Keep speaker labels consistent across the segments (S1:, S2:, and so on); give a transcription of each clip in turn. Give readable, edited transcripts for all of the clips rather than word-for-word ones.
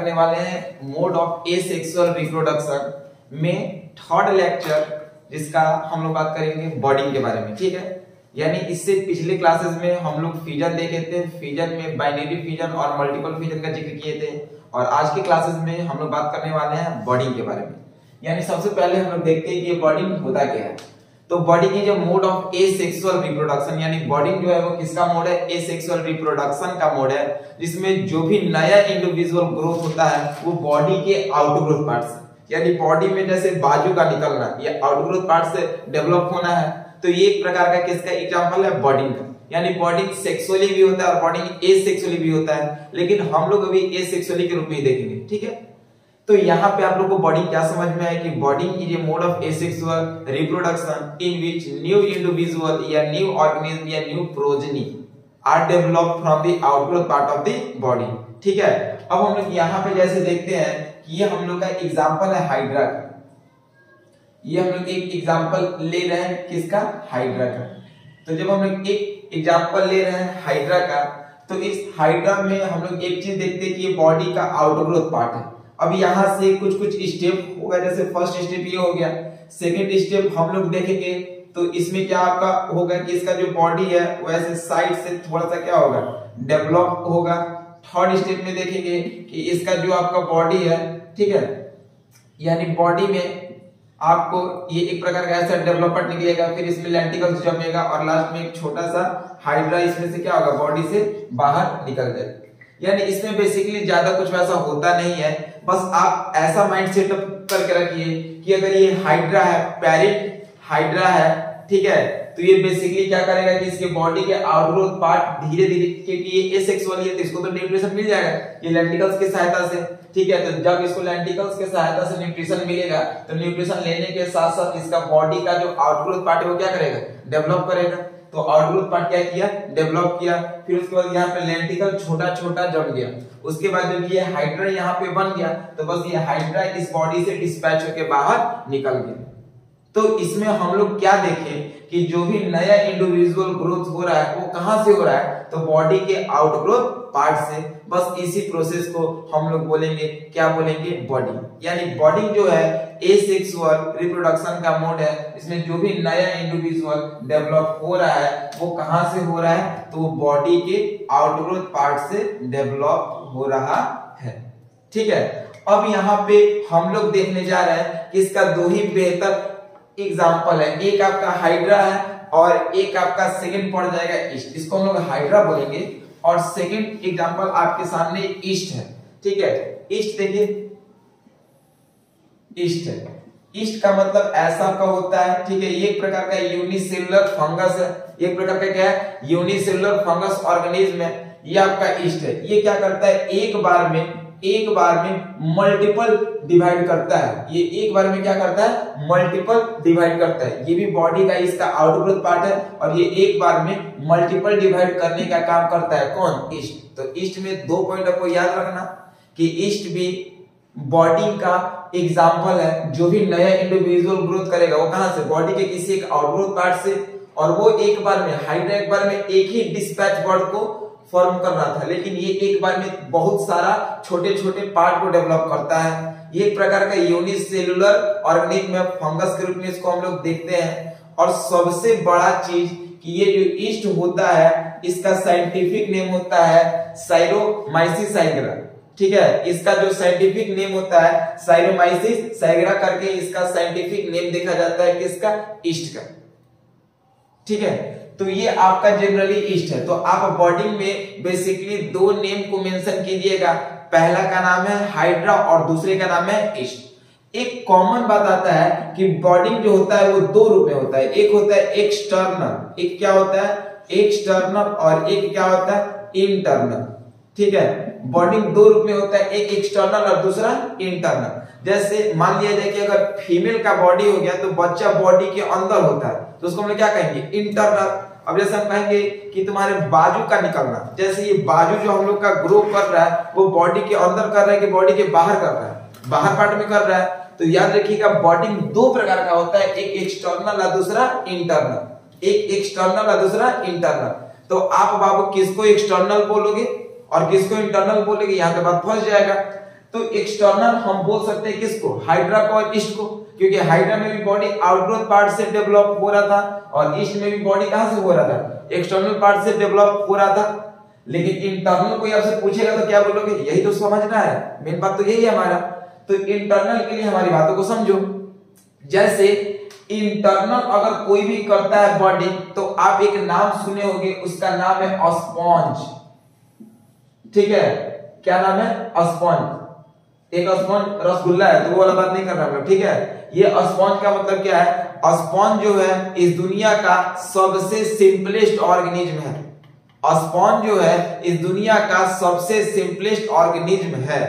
S1: करने वाले हैं मोड ऑफ एसेक्सुअल रिप्रोडक्शन में थर्ड लेक्चर, जिसका हम लोग बात करेंगे बॉडिंग के बारे में। ठीक है, यानी इससे पिछले क्लासेस में हम लोग फिजन देखे थे, फिजन में बाइनरी फिजन और मल्टीपल फिजन का जिक्र किए थे, और आज के क्लासेस में हम लोग बात करने वाले हैं बॉडिंग के बारे में। यानी सबसे पहले हम लोग देखते हैं कि बॉडिंग होता क्या है। तो बॉडिंग की जो मोड ऑफ एसेक्सुअल रिप्रोडक्शन, यानी बॉडिंग जो है वो किसका मोड है? एसेक्सुअल रिप्रोडक्शन का मोड है, जिसमें जो भी नया इंडिविजुअल ग्रोथ होता है वो बॉडी के आउटग्रोथ पार्ट से, यानी बॉडी में जैसे बाजू का निकलना, ये आउटग्रोथ पार्ट से डेवलप होना है। तो ये एक प्रकार का किसका एग्जांपल है? बॉडिंग का। यानी बॉडिंग सेक्सुअली भी होता है और बॉडिंग एसेक्सुअली भी होता है, लेकिन हम लोग अभी एसेक्सुअली के रूप में ही देखेंगे। ठीक है, तो यहाँ पे आप लोग को बॉडिंग क्या समझ में आया कि budding is a mode of asexual reproduction in which new individual या न्यू ऑर्गेनिज्म या new progeny are developed from the outgrowth part of the body. ठीक है, अब हम लोग यहाँ पे जैसे देखते हैं कि ये हम लोग का एग्जांपल है हाइड्रा का। ये हम लोग एक एग्जांपल ले रहे हैं किसका? हाइड्रा का। तो जब हम लोग एक एग्जांपल ले रहे हैं हाइड्रा का, तो इस हाइड्रा में हम लोग एक चीज देखते हैं कि ये बॉडी का आउटग्रोथ पार्ट है। अब यहाँ से कुछ कुछ स्टेप होगा, जैसे फर्स्ट स्टेप ये हो गया, सेकंड स्टेप हम लोग देखेंगे तो इसमें क्या आपका होगा कि इसका जो बॉडी है वो ऐसे साइड से थोड़ा सा क्या होगा? डेवलप होगा। थर्ड स्टेप में देखेंगे कि इसका जो आपका बॉडी है, ठीक है, यानी बॉडी में आपको ये एक प्रकार का ऐसा डेवलपमेंट निकलेगा, फिर इसमें लेंटिकल्स जमेगा और लास्ट में एक छोटा सा हाइड्रा इसमें से क्या होगा? बॉडी से बाहर निकल जाएगा। यानी इसमें बेसिकली ज्यादा कुछ वैसा होता नहीं है, बस आप ऐसा माइंड सेटअप करके रखिए कि अगर ये हाइड्रा है, पैरेंट हाइड्रा है, ठीक है, तो ये बेसिकली क्या करेगा कि इसके बॉडी के आउटग्रोथ पार्ट धीरे धीरे, क्योंकि ये एसेक्सुअल है तो इसको तो न्यूट्रिशन मिल जाएगा ये लेंटिकल्स की सहायता से। ठीक है, तो जब इसको लेंटिकल्स के सहायता से न्यूट्रिशन मिलेगा तो न्यूट्रिशन लेने के साथ साथ इसका बॉडी का जो आउटग्रोथ पार्ट है वो क्या करेगा? डेवलप करेगा। तो आउटग्रोथ पार्ट क्या किया? डेवलप किया। फिर उसके बाद यहाँ पे लेंटिकल छोटा छोटा जम गया। उसके बाद जब ये हाइड्रा यहाँ पे बन गया तो बस ये हाइड्रा इस बॉडी से डिस्पैच होके बाहर निकल गया। तो इसमें हम लोग क्या देखें कि जो भी नया इंडिविजुअल ग्रोथ हो रहा है वो कहां से हो रहा है? तो बॉडी के आउटग्रोथ पार्ट से। बस इसी प्रोसेस को हम लोग बोलेंगे, क्या बोलेंगे? बॉडी। यानी बॉडी जो है एसेक्सुअल रिप्रोडक्शन का मोड है, इसमें जो भी नया इंडिविजुअल डेवलप हो रहा है वो कहां से हो रहा है? तो बॉडी के आउटग्रोथ पार्ट से डेवलप हो रहा है। ठीक है, अब यहाँ पे हम लोग देखने जा रहे हैं कि इसका दो ही बेहतर एग्जाम्पल है, एक आपका हाइड्रा है और एक आपका सेकंड पड़ जाएगा ईस्ट। इसको हम लोग हाइड्रा बोलेंगे और सेकंड एग्जाम्पल आपके सामने ईस्ट है। ठीक है, ईस्ट देखिए, ईस्ट है। ईस्ट का मतलब ऐसा का होता है, ठीक है, ये एक प्रकार का यूनिसेलुलर फंगस है। एक प्रकार का क्या है? यूनिसेलुलर फंगस ऑर्गेनिज्म है। ये आपका ईस्ट है। ये क्या करता है? एक बार में मल्टीपल डिवाइड करता है। ये एक बार में क्या करता है? मल्टीपल डिवाइड करता है। ये भी बॉडी का इसका आउटग्रोथ पार्ट है और ये एक बार में मल्टीपल डिवाइड करने का काम करता है। कौन? ईस्ट। तो ईस्ट में दो पॉइंट आपको याद रखना कि ईस्ट भी बॉडी का एग्जाम्पल है। जो भी नया इंडिविजुअल ग्रोथ करेगा वो कहां से? बॉडी के किसी एक आउटग्रोथ पार्ट से, और वो एक बार में हाइड्रा एक बार में एक ही डिस्पैच वर्ड को फॉर्म कर रहा था, लेकिन ये एक बार में बहुत सारा छोटे छोटे पार्ट को डेवलप करता है। ये एक प्रकार का यूनिसेलुलर ऑर्गेनिज्म है, फंगस के रूप में इसको हम लोग देखते हैं। और सबसे बड़ा चीज कि ये जो ईस्ट होता है इसका साइंटिफिक नेम होता है साइरोमाइसिस साइगरा। ठीक है, इसका जो साइंटिफिक नेम होता है साइरोमाइसिस साइगरा करके इसका साइंटिफिक नेम देखा जाता है किसका? ईस्ट का। ठीक है, तो ये आपका जनरली ईस्ट है। तो आप बॉडी में बेसिकली दो नेम को मेंशन कीजिएगा, पहला का नाम है हाइड्रा और दूसरे का नाम है ईस्ट। एक कॉमन बात आता है कि बॉडी जो होता है वो दो रूप में होता है, एक होता है एक्सटर्नल, एक क्या होता है? एक्सटर्नल, और एक क्या होता है? इंटरनल। ठीक है, बॉडी दो रूप में होता है, एक एक्सटर्नल और दूसरा इंटरनल। जैसे मान लिया जाए कि अगर फीमेल का बॉडी हो गया तो बच्चा बॉडी के अंदर होता है, तो उसको हम लोग क्या कहेंगे? इंटरनल। अब जैसे हम कहेंगे कि तुम्हारे बाजू का निकलना, जैसे ये बाजू जो हम लोग का ग्रो कर रहा है वो बॉडी के अंदर कर रहा है कि बॉडी के बाहर कर रहा है? बाहर पार्ट में कर रहा है। तो याद रखिएगा बॉडी दो प्रकार का होता है, एक एक्सटर्नल और दूसरा इंटरनल। एक एक्सटर्नल और दूसरा इंटरनल। तो आप बाबू किसको एक्सटर्नल बोलोगे और किसको इंटरनल बोलोगे? यहाँ पे बात फंस जाएगा। तो एक्सटर्नल हम बोल सकते हैं किसको, हाइड्रा को और ईस्ट को, क्योंकि हाइड्रा में भी बॉडी आउटग्रोथ पार्ट से डेवलप हो रहा था और ईस्ट में भी बॉडी कहां से हो रहा था, एक्सटर्नल पार्ट से डेवलप हो रहा था। लेकिन इंटरनल कोई आपसे पूछेगा तो क्या बोलोगे, यही तो समझना है, मेन बात तो यही है हमारा। तो इंटरनल के लिए हमारी बातों को समझो। जैसे इंटरनल अगर कोई भी करता है बॉडी, तो आप एक नाम सुने होंगे, उसका नाम है स्पॉन्ज। ठीक है, क्या नाम है, स्पॉन्ज। एक स्पॉन्ज रसगुल्ला है, तो वो वाला बात नहीं कर रहा हम लोग, ठीक है। ये स्पॉन्ज का मतलब क्या है, स्पॉन्ज जो है इस दुनिया का सबसे सिंपलेस्ट ऑर्गेनिज्म है। स्पॉन्ज जो है इस दुनिया का सबसे सिंपलेस्ट ऑर्गेनिज्म है,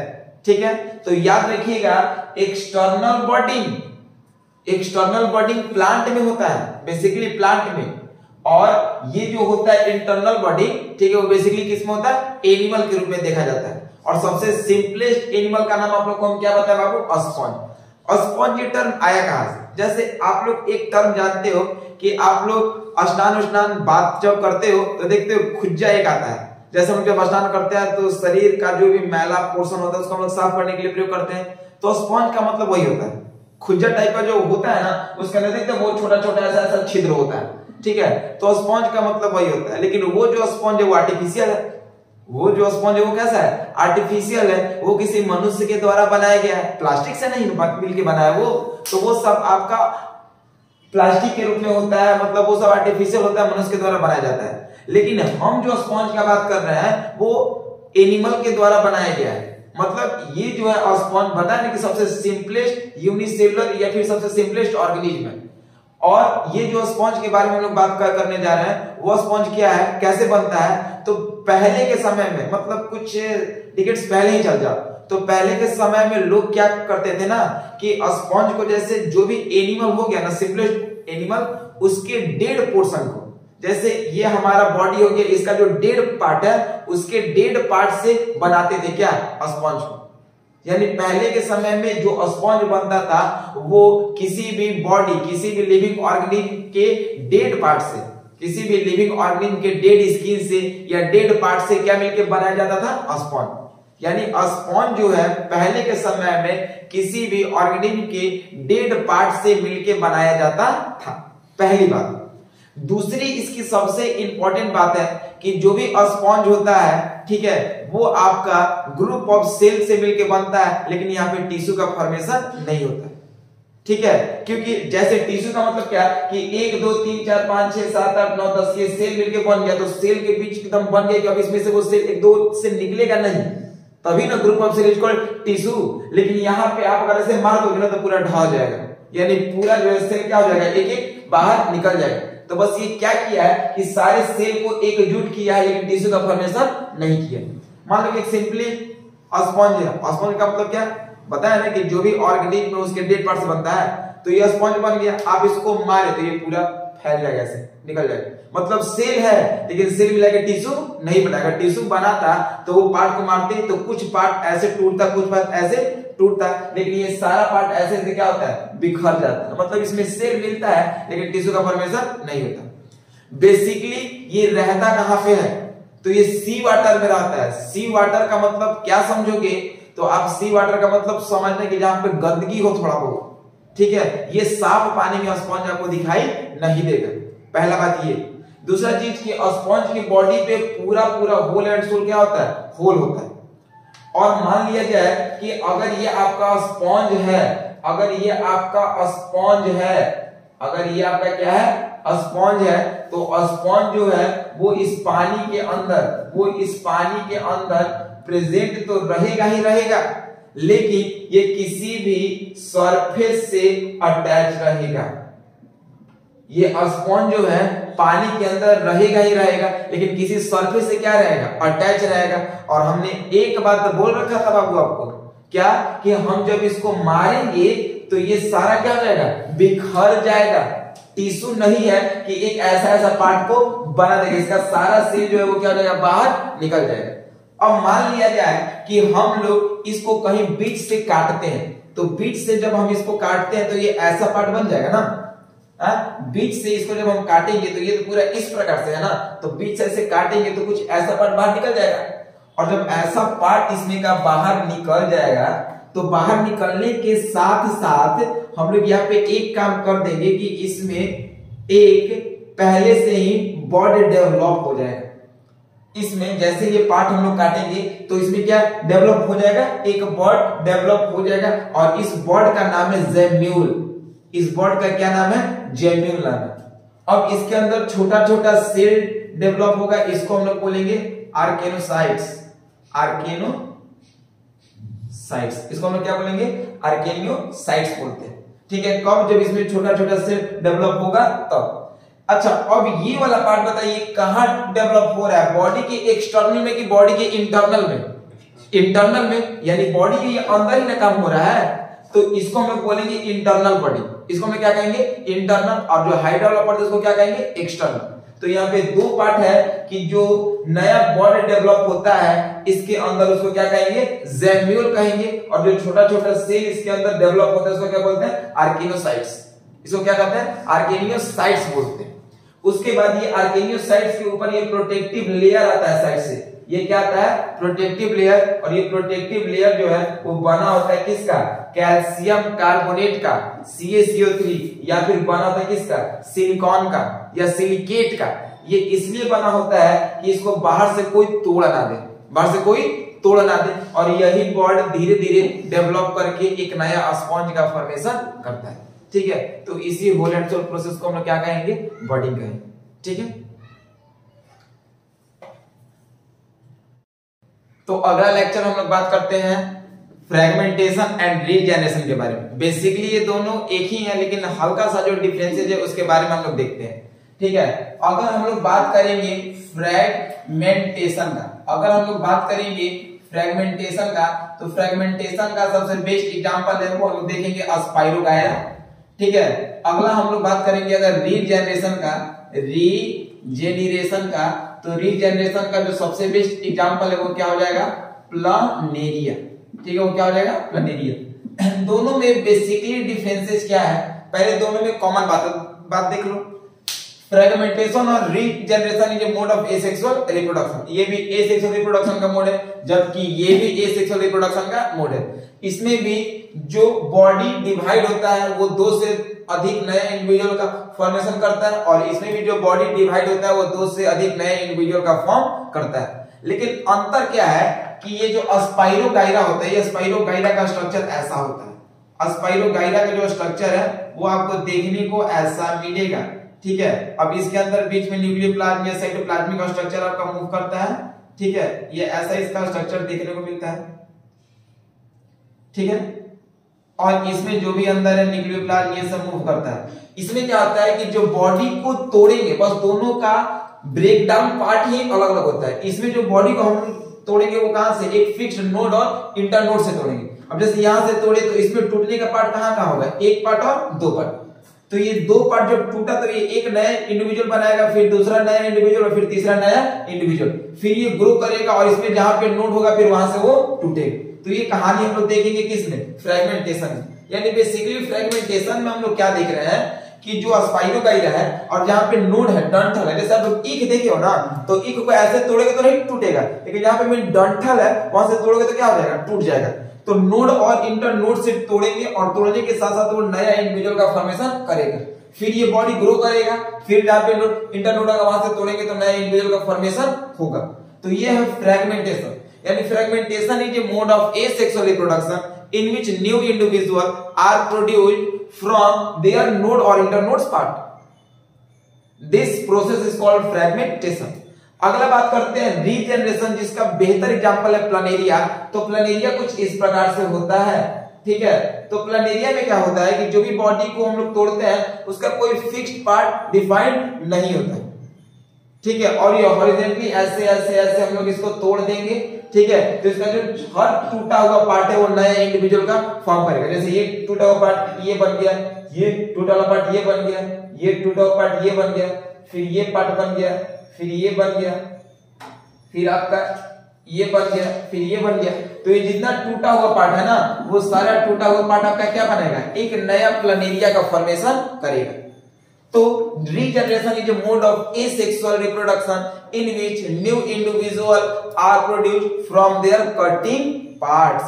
S1: ठीक है। तो याद रखिएगा, एक्सटर्नल बॉडी प्लांट में होता है, बेसिकली प्लांट में, और ये जो होता है इंटरनल बॉडी, ठीक है, वो बेसिकली किस में होता है, एनिमल के रूप में देखा जाता है। और सबसे सिंपलेस्ट एनिमल का नाम आप लोग को हम क्या बताया बाबू, स्पॉन्ज। स्पॉन्ज ये टर्म आया कहां से, जैसे आप लोग एक टर्म जानते हो कि आप लोग स्नान बात जब करते हो तो देखते हो खुज्जा एक आता है। जैसे हम जब स्नान करते हैं तो शरीर का जो भी मैला पोर्शन होता है उसको हम लोग साफ करने के लिए प्रयोग करते हैं, तो स्पॉन्ज का मतलब वही होता है। खुज्जा टाइप का जो होता है ना, उसके अंदर देखते हैं बहुत छोटा छोटा ऐसा ऐसा छिद्र होता है, ठीक है। तो स्पॉन्ज का मतलब वही होता है। लेकिन वो जो स्पॉन्ज है वो आर्टिफिशियल है, वो जो स्पॉन्ज है वो कैसा है, आर्टिफिशियल है। वो किसी मनुष्य के द्वारा बनाया गया है, प्लास्टिक से नहीं मिलके बनाया वो, तो वो सब आपका प्लास्टिक के रूप में होता है, मतलब वो सब आर्टिफिशियल होता है, मनुष्य के द्वारा बनाया जाता है। लेकिन हम जो स्पॉन्ज का बात कर रहे हैं वो एनिमल के द्वारा बनाया गया है। मतलब ये जो है स्पॉन्ज बताया ना कि सबसे सिंपलेस्ट यूनिसेलुलर या फिर सबसे सिंपलेस्ट ऑर्गेनिज्म है। और ये जो स्पॉन्ज के बारे में हम लोग बात करने जा रहे हैं, वो स्पॉन्ज क्या है, कैसे बनता है। तो पहले के समय में, मतलब कुछ डिकेड्स पहले ही चल जाओ, तो पहले के समय में लोग क्या करते थे ना कि स्पॉन्ज को, जैसे जो भी एनिमल हो गया ना, सिंपलेस्ट एनिमल, उसके डेड पोर्शन को, जैसे ये हमारा बॉडी हो गया, इसका जो डेड पार्ट है उसके डेड पार्ट से बनाते थे क्या, स्पॉन्ज को। यानी पहले के समय में जो स्पॉन्ज बनता था वो किसी भी बॉडी, किसी भी लिविंग ऑर्गेनिज्म के डेड पार्ट से, किसी भी लिविंग ऑर्गेनिज्म के डेड स्किन से या डेड पार्ट से क्या मिलकर बनाया जाता था, स्पॉन्ज। यानी स्पॉन्ज जो है पहले के समय में किसी भी ऑर्गेनिज्म के डेड पार्ट से मिलकर बनाया जाता था, पहली बात। दूसरी इसकी सबसे इंपॉर्टेंट बात है कि जो भी स्पॉन्ज होता है, ठीक है, वो आपका ग्रुप ऑफ सेल से मिलकर बनता है, लेकिन यहाँ पे टिश्यू का फॉर्मेशन नहीं होता है, ठीक है। क्योंकि जैसे टिश्यू का मतलब क्या कि 1 2 3 4 5 6 7 8 9 10 ये सेल मिलके बन गया, तो सेल के बीच एकदम बन गया कि अब इसमें से वो सेल 1 2 से निकलेगा नहीं, तभी ना group of cell is called tissue. लेकिन यहाँ पे आप अगर ऐसे मार दोगे ना तो पूरा ढह जाएगा, यानी पूरा जो है सेल क्या हो जाएगा, एक एक बाहर निकल जाएगा। तो बस ये क्या किया है कि सारे सेल को एकजुट किया है, लेकिन टिश्यू का फॉर्मेशन नहीं किया। मान लो कि सिंपली स्पॉन्ज है, स्पॉन्ज का मतलब क्या बताया ना कि जो भी ऑर्गेनिज्म में उसके डेड पार्ट से बनता है, तो ये स्पॉन्ज बन गया। आप इसको मारे तो ये पूरा फैल जाएगा, ऐसे निकल जाएगा, मतलब सेल है लेकिन सेल मिला के टिश्यू नहीं बनाएगा। टिश्यू बनाता तो वो पार्ट को मारते तो कुछ पार्ट ऐसे टूटता, कुछ पार्ट ऐसे टूटता, लेकिन ये सारा पार्ट ऐसे क्या होता है, बिखर जाता है। मतलब इसमें सेल मिलता है लेकिन टिश्यू का फॉर्मेशन नहीं होता। बेसिकली ये रहता कहां पे है, तो ये सी वाटर में रहता है। सी वाटर का मतलब क्या समझोगे, तो आप सी वाटर का मतलब समझने की जहां पे गंदगी हो थोड़ा बहुत, ठीक है, ये साफ पानी में स्पॉन्ज आपको दिखाई नहीं देगा, पहला बात ये। दूसरा चीज कि स्पॉन्ज की बॉडी पे पूरा पूरा होल एंड सोल क्या होता है, होल होता है। और मान लिया जाए कि अगर ये आपका स्पॉन्ज है, अगर ये आपका स्पॉन्ज है, अगर ये आपका क्या है, स्पॉन्ज है, तो स्पॉन्ज जो है वो इस पानी के अंदर, वो इस पानी के अंदर प्रेजेंट तो रहेगा ही रहेगा, लेकिन ये किसी भी सरफेस से अटैच रहेगा। ये स्पॉन्ज जो है पानी के अंदर रहेगा ही रहेगा, लेकिन किसी सरफेस से क्या रहेगा, अटैच रहेगा। और हमने एक बात बोल रखा था बाबू आपको, क्या कि हम जब इसको मारेंगे तो ये सारा क्या हो जाएगा, बिखर जाएगा। टिश्यू नहीं है कि एक ऐसा ऐसा पार्ट को बना देगा, इसका सारा सेल जो है वो क्या हो जाएगा, बाहर निकल जाएगा। अब मान लिया जाए कि हम लोग इसको कहीं बीच से काटते हैं, तो बीच से जब हम इसको काटते हैं तो ये ऐसा पार्ट बन जाएगा ना, बीच से इसको जब हम काटेंगे तो ये तो पूरा इस प्रकार से है ना, तो बीच से ऐसे काटेंगे तो कुछ ऐसा पार्ट बाहर निकल जाएगा। और जब ऐसा पार्ट इसमें का बाहर निकल जाएगा तो बाहर निकलने के साथ साथ हम लोग यहाँ पे एक काम कर देंगे कि इसमें एक पहले से ही बॉडी डेवलप हो जाएगा। इसमें जैसे ये पार्ट हम लोग काटेंगे तो इसमें क्या डेवलप हो जाएगा, एक बॉड डेवलप हो जाएगा और इस बॉड का नाम है जेम्यूल। इस बॉड का क्या नाम है, जेम्यूल नाम है। अब इसके अंदर छोटा छोटा सेल डेवलप होगा, इसको हम लोग बोलेंगे आर्केनोसाइट्स। आर्केनोसाइट्स, इसको हम लोग क्या बोलेंगे, आर्केनियोसाइट्स बोलते हैं। ठीक है, कब, जब इसमें छोटा छोटा सेल डेवलप होगा तब। अच्छा, अब ये वाला पार्ट बताइए कहां डेवलप हो रहा है, बॉडी के एक्सटर्नल में कि बॉडी के इंटरनल में? इंटरनल में, यानी बॉडी के अंदर ही ना काम हो रहा है, तो इसको हम लोग बोलेंगे इंटरनल बॉडी। इसको हम क्या कहेंगे, इंटरनल, और जो हाइड वाला पार्ट उसको क्या कहेंगे, एक्सटर्नल। तो यहाँ पे दो पार्ट है कि जो नया बॉडी डेवलप होता है इसके अंदर उसको क्या कहेंगे, जेम्यूल कहेंगे, और जो छोटा छोटा सेल इसके अंदर डेवलप होता है उसको क्या बोलते हैं, आर्केनोसाइट्स। इसको क्या कहते हैं, आर्केनियोसाइट्स बोलते हैं। उसके बाद ये आर्केनियोसाइट्स के ऊपर ये प्रोटेक्टिव लेयर आता है साइड से, ये क्या आता है, प्रोटेक्टिव लेयर। और ये प्रोटेक्टिव लेयर जो है वो बना होता है किसका, कैल्शियम कार्बोनेट का, CaCO3, या फिर बना होता है किसका, सिलिकॉन का या सिलिकेट का। ये इसलिए बना होता है कि इसको बाहर से कोई तोड़ ना दे, बाहर से कोई तोड़ ना दे, और यही बॉड धीरे धीरे डेवलप करके एक नया स्पॉन्ज का फॉर्मेशन करता है। ठीक है, तो इसी होल एंड सोल प्रोसेस को हम लोग क्या कहेंगे, बॉडिंग कहेंगे। ठीक है, तो अगला लेक्चर हम लोग बात करते हैं फ्रेगमेंटेशन एंड रीजनरेशन के बारे में। बेसिकली ये दोनों एक ही है, लेकिन हल्का सा जो डिफरेंसेस है उसके बारे में हम लोग देखते हैं। ठीक है, अगर हम लोग बात करेंगे फ्रेगमेंटेशन का, अगर हम लोग बात करेंगे फ्रेगमेंटेशन का, तो फ्रेगमेंटेशन का सबसे बेस्ट एग्जांपल है वो हम लोग देखेंगे स्पाइरोगायरा। ठीक है, अगला हम लोग बात करेंगे अगर रीजनरेशन का, रीजेनरेशन का, तो रीजनरेशन का जो सबसे बेस्ट एग्जांपल है वो क्या हो जाएगा, प्लानेरिया। ठीक है, वो क्या हो जाएगा, प्लानेरिया। दोनों में बेसिकली डिफरेंसेस क्या है, पहले दोनों में कॉमन बात देख लो। फ्रेगमेंटेशन और regeneration is a mode of asexual reproduction. ये भी एसेक्सुअल रिप्रोडक्शन का मोड है, जबकि ये भी एसेक्सुअल रिप्रोडक्शन का मोड है। इसमें भी जो बॉडी डिवाइड होता है वो दो से अधिक नए इंडिविजुअल का फॉर्मेशन करता है, और इसमें भी जो बॉडी डिवाइड होता है वो दो से अधिक नए इंडिविजुअल का फॉर्म करता है। लेकिन अंतर क्या है कि ये जो स्पाइरोगायरा होता है, ये स्पाइरोगायरा का स्ट्रक्चर ऐसा होता है। स्पाइरोगायरा का जो स्ट्रक्चर है वो आपको देखने को ऐसा मिलेगा। ठीक है, अब इसके अंदर बीच में न्यूक्लियोप्लाज्म या साइटोप्लाज्मिक का स्ट्रक्चर आपका मूव करता है। ठीक है, ये ऐसा इसका स्ट्रक्चर देखने को मिलता है। ठीक है, और इसमें जो भी अंदर है न्यूक्लियोप्लाज्म ये सब मूव करता है। इसमें क्या होता है कि जो बॉडी को तोड़ेंगे, बस दोनों का ब्रेकडाउन पार्ट ही अलग अलग होता है। इसमें जो बॉडी को हम तोड़ेंगे वो कहां से, एक फिक्स्ड नोड और इंटरनोड से तोड़ेंगे। अब जैसे यहां से तोड़े तो इसमें टूटने का पार्ट कहां होगा, एक पार्ट और दो पार्ट। तो ये दो पार्ट जब टूटा तो ये एक नया इंडिविजुअल बनाएगा, फिर दूसरा नया इंडिविजुअल, और फिर तीसरा नया इंडिविजुअल, फिर ये ग्रो करेगा, और इसमें जहां पे नोड होगा फिर वहां से वो टूटेगा। तो ये कहानी हम लोग देखेंगे किसमें, फ्रेगमेंटेशन में। यानी बेसिकली फ्रेगमेंटेशन में हम लोग क्या देख रहे हैं कि जो स्पाइरोगायरा है और जहां पे नोड है, डंठल है, जैसे आप ईख देखे हो ना, तो ईख को ऐसे तोड़ेगे तो नहीं टूटेगा, लेकिन जहां पे डंठल है वहां से तोड़ोगे तो क्या हो जाएगा, टूट जाएगा। तो नोड और इंटर नोड से तोड़ेंगे, और तोड़ने के साथ साथ वो नया इंडिविजुअल का फॉर्मेशन करेगा, फिर ये बॉडी ग्रो करेगा, फिर जहां पे इंटर नोड होगा वहां से तोड़ेंगे तो नया इंडिविजुअल का फॉर्मेशन होगा। तो ये है फ्रेगमेंटेशन। यानी fragmentation is a mode of asexual reproduction in which new individuals are produced from their node or internodes part. This process is called fragmentation. अगला बात करते हैं रीजनरेशन, जिसका बेहतर एग्जांपल है प्लानेरिया। तो प्लानेरिया कुछ इस प्रकार से होता है। ठीक है, तो प्लानेरिया में क्या होता है कि जो भी बॉडी को हम लोग तोड़ते हैं उसका कोई फिक्स्ड पार्ट डिफाइंड नहीं होता है। ठीक है, और ये हॉरिजॉन्टली ऐसे ऐसे ऐसे हम लोग इसको तोड़ देंगे। ठीक है, तो इसका जो हर टूटा हुआ पार्ट है वो नया इंडिविजुअल का फॉर्म करेगा। जैसे ये टूटा हुआ पार्ट ये बन गया, ये टूटा हुआ पार्ट ये बन गया, ये टूटा हुआ पार्ट ये बन गया, फिर ये पार्ट बन गया, फिर ये बन गया, फिर आपका ये बन गया, फिर ये बन गया। तो ये जितना टूटा हुआ पार्ट है ना, वो सारा टूटा हुआ पार्ट आपका क्या बनेगा, एक नया प्लानेरिया का फॉर्मेशन करेगा। तो regeneration is a mode of asexual reproduction in which new individual are produced from their cutting parts।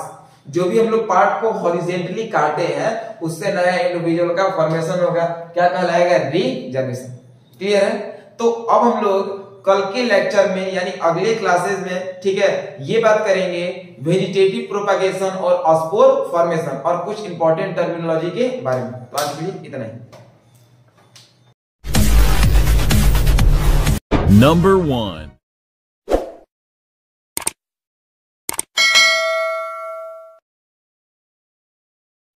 S1: जो भी हम लोग पार्ट को हॉरिजेंटली काटे हैं उससे नया इंडिविजुअल का फॉर्मेशन होगा, क्या कहलाएगा? रीजनरेशन। क्लियर है? तो अब हम लोग कल के लेक्चर में यानी अगले क्लासेस में, ठीक है, ये बात करेंगे वेजिटेटिव प्रोपागेशन और स्पोर फॉर्मेशन और कुछ इंपॉर्टेंट टर्मिनोलॉजी के बारे में। तो आज के लिए इतना ही।
S2: Number 1